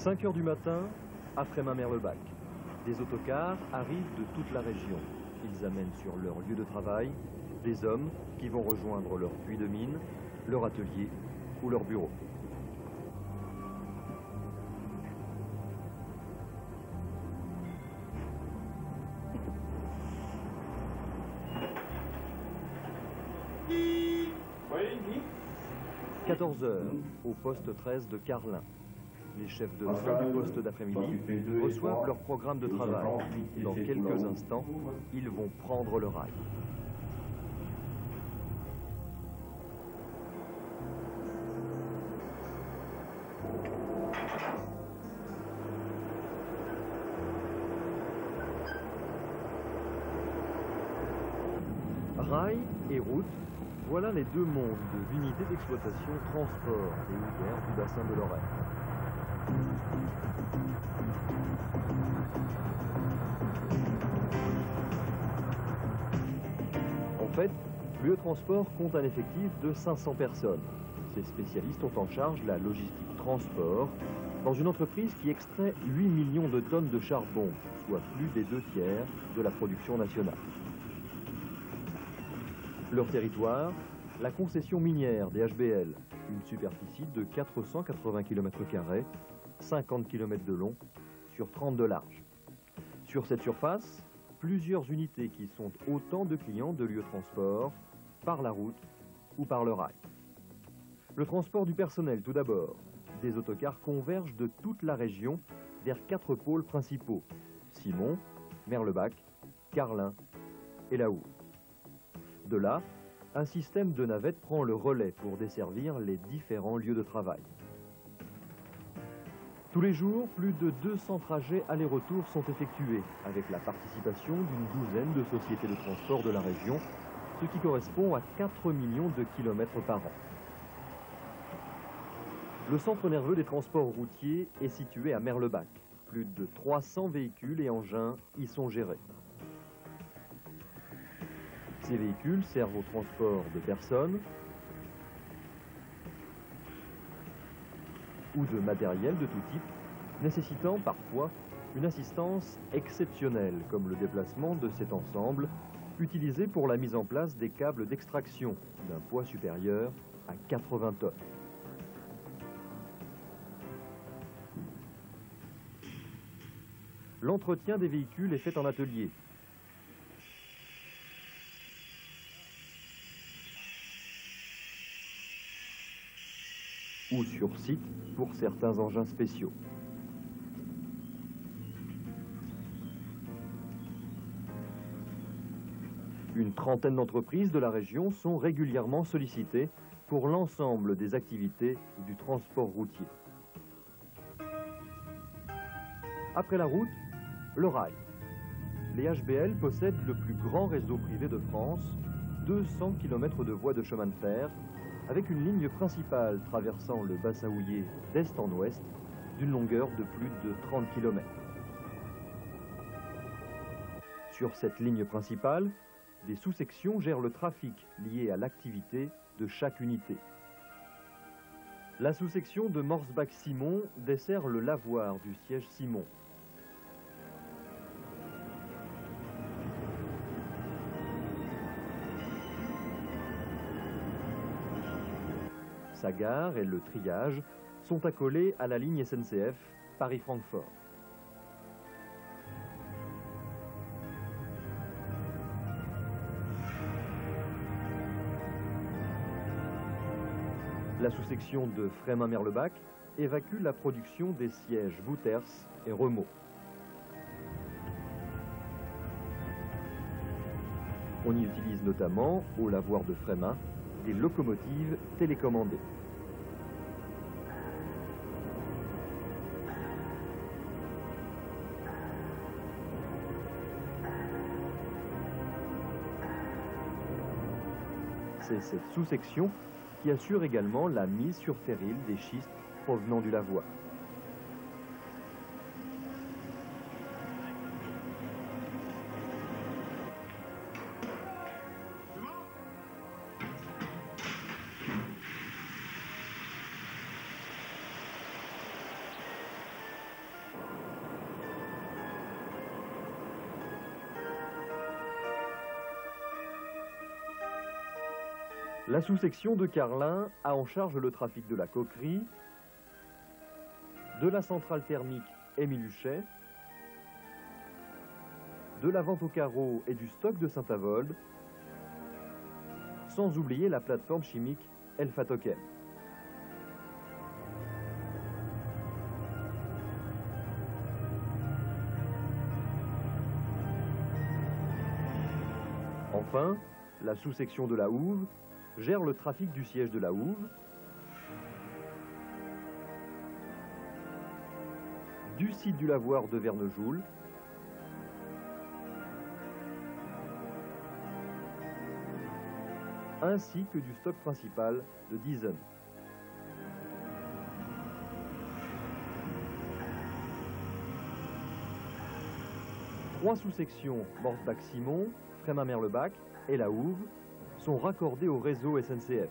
5 heures du matin, à Frémin-Merlebac. Des autocars arrivent de toute la région. Ils amènent sur leur lieu de travail des hommes qui vont rejoindre leur puits de mine, leur atelier ou leur bureau. Oui. 14 heures, au poste 13 de Carlin. Les chefs de train du poste d'après-midi reçoivent leur programme de travail. Dans quelques instants, ils vont prendre le rail. Rail et route, voilà les deux mondes de l'unité d'exploitation transport des houillères du bassin de Lorraine. En fait, l'UE Transport compte un effectif de 500 personnes. Ces spécialistes ont en charge la logistique transport dans une entreprise qui extrait 8 millions de tonnes de charbon, soit plus des 2/3 de la production nationale. Leur territoire, la concession minière des HBL, une superficie de 480 km², 50 km de long, sur 30 de large. Sur cette surface, plusieurs unités qui sont autant de clients de l'UE Transport, par la route ou par le rail. Le transport du personnel tout d'abord. Des autocars convergent de toute la région vers 4 pôles principaux: Simon, Merlebac, Carlin et La Houve. De là, un système de navettes prend le relais pour desservir les différents lieux de travail. Tous les jours, plus de 200 trajets aller-retour sont effectués, avec la participation d'une douzaine de sociétés de transport de la région, ce qui correspond à 4 millions de kilomètres par an. Le centre nerveux des transports routiers est situé à Merlebac. Plus de 300 véhicules et engins y sont gérés. Ces véhicules servent au transport de personnes ou de matériel de tout type, nécessitant parfois une assistance exceptionnelle, comme le déplacement de cet ensemble, utilisé pour la mise en place des câbles d'extraction d'un poids supérieur à 80 tonnes. L'entretien des véhicules est fait en atelier. Ou sur site pour certains engins spéciaux. Une trentaine d'entreprises de la région sont régulièrement sollicitées pour l'ensemble des activités du transport routier. Après la route, le rail. Les HBL possèdent le plus grand réseau privé de France, 200 km de voies de chemin de fer, avec une ligne principale traversant le bassin houiller d'est en ouest, d'une longueur de plus de 30 km. Sur cette ligne principale, des sous-sections gèrent le trafic lié à l'activité de chaque unité. La sous-section de Morsbach-Simon dessert le lavoir du siège Simon. Sa gare et le triage sont accolés à la ligne SNCF Paris-Francfort. La sous-section de Frémin-Merlebac évacue la production des sièges Wouters et Renault. On y utilise notamment, au lavoir de Frémin, des locomotives télécommandées. C'est cette sous-section qui assure également la mise sur terril des schistes provenant du lavoir. La sous-section de Carlin a en charge le trafic de la coquerie, de la centrale thermique Émile Huchet, de la vente au carreau et du stock de Saint-Avold, sans oublier la plateforme chimique El Fatokem. Enfin, la sous-section de la Houve gère le trafic du siège de la Houve, du site du lavoir de Vernejoul, ainsi que du stock principal de Diesen. Trois sous-sections, Morsbach-Simon, Frémin-Merlebach et la Houve, sont raccordées au réseau SNCF.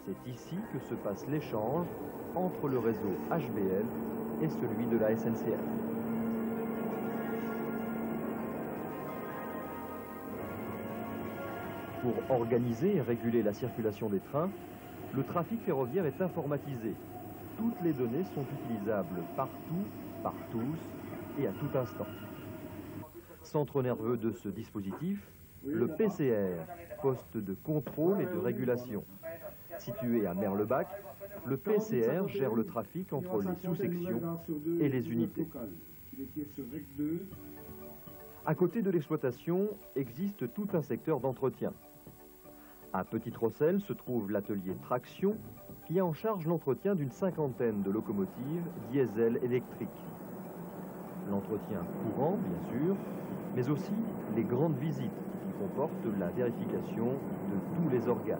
C'est ici que se passe l'échange entre le réseau HBL et celui de la SNCF. Pour organiser et réguler la circulation des trains, le trafic ferroviaire est informatisé. Toutes les données sont utilisables partout, par tous et à tout instant. Centre nerveux de ce dispositif, le PCR, poste de contrôle et de régulation. Situé à Merlebach, le PCR gère le trafic entre les sous-sections et les unités. À côté de l'exploitation, existe tout un secteur d'entretien. À Petite-Rosselle se trouve l'atelier Traction, qui a en charge l'entretien d'une cinquantaine de locomotives diesel électriques. L'entretien courant, bien sûr, mais aussi les grandes visites qui comportent la vérification de tous les organes.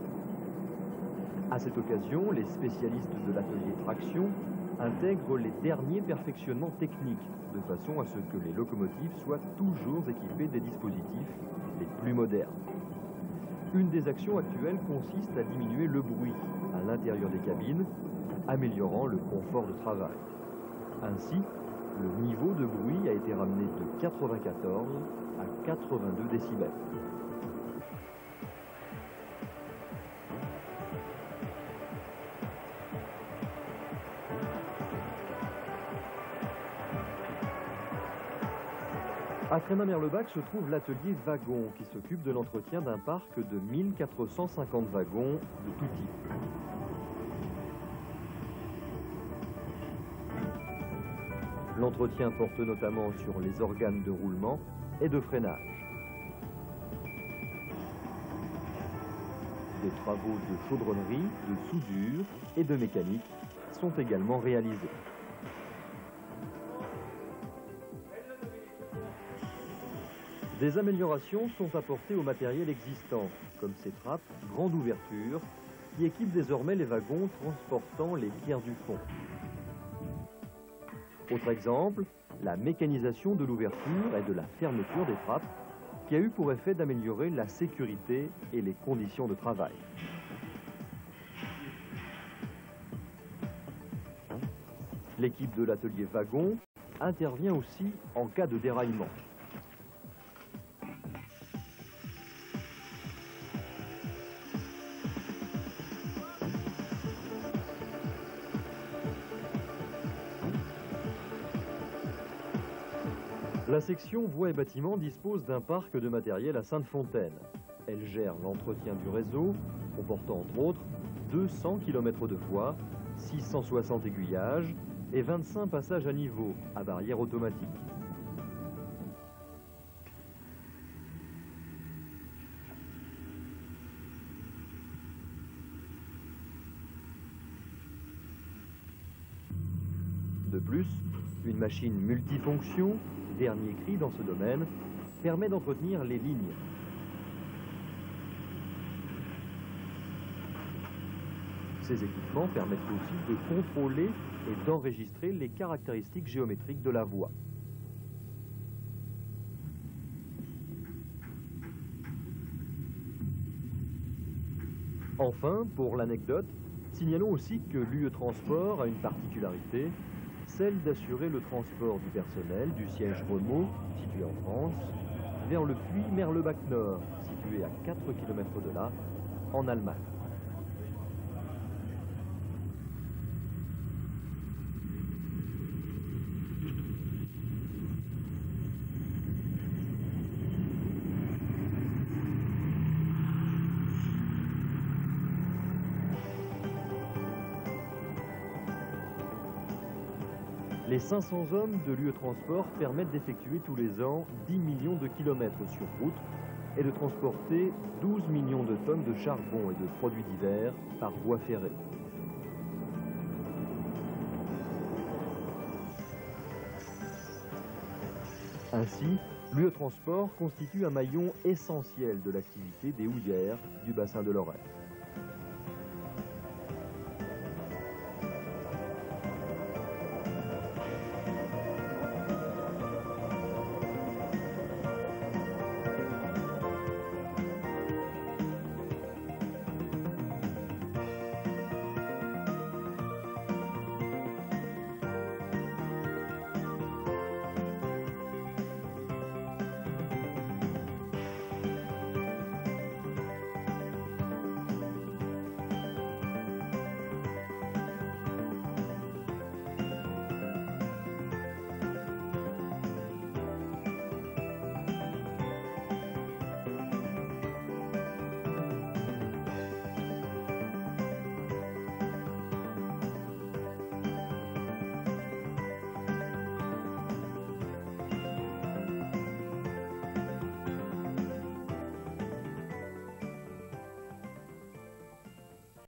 À cette occasion, les spécialistes de l'atelier Traction intègrent les derniers perfectionnements techniques, de façon à ce que les locomotives soient toujours équipées des dispositifs les plus modernes. Une des actions actuelles consiste à diminuer le bruit à l'intérieur des cabines, améliorant le confort de travail. Ainsi, le niveau de bruit a été ramené de 94 à 82 décibels. À Frémin-Merlebach se trouve l'atelier Wagon qui s'occupe de l'entretien d'un parc de 1450 wagons de tout type. L'entretien porte notamment sur les organes de roulement et de freinage. Des travaux de chaudronnerie, de soudure et de mécanique sont également réalisés. Des améliorations sont apportées au matériel existant, comme ces trappes grande ouverture qui équipent désormais les wagons transportant les pierres du fond. Autre exemple, la mécanisation de l'ouverture et de la fermeture des trappes qui a eu pour effet d'améliorer la sécurité et les conditions de travail. L'équipe de l'atelier Wagon intervient aussi en cas de déraillement. La section Voies et Bâtiments dispose d'un parc de matériel à Sainte-Fontaine. Elle gère l'entretien du réseau, comportant entre autres 200 km de voies, 660 aiguillages et 25 passages à niveau à barrière automatique. De plus, une machine multifonction, dernier cri dans ce domaine, permet d'entretenir les lignes. Ces équipements permettent aussi de contrôler et d'enregistrer les caractéristiques géométriques de la voie. Enfin, pour l'anecdote, signalons aussi que l'UE Transport a une particularité, celle d'assurer le transport du personnel du siège Renault, situé en France, vers le puits Merlebach Nord, situé à 4 km de là, en Allemagne. Les 500 hommes de l'UE Transport permettent d'effectuer tous les ans 10 millions de kilomètres sur route et de transporter 12 millions de tonnes de charbon et de produits divers par voie ferrée. Ainsi, l'UE Transport constitue un maillon essentiel de l'activité des houillères du bassin de Lorraine.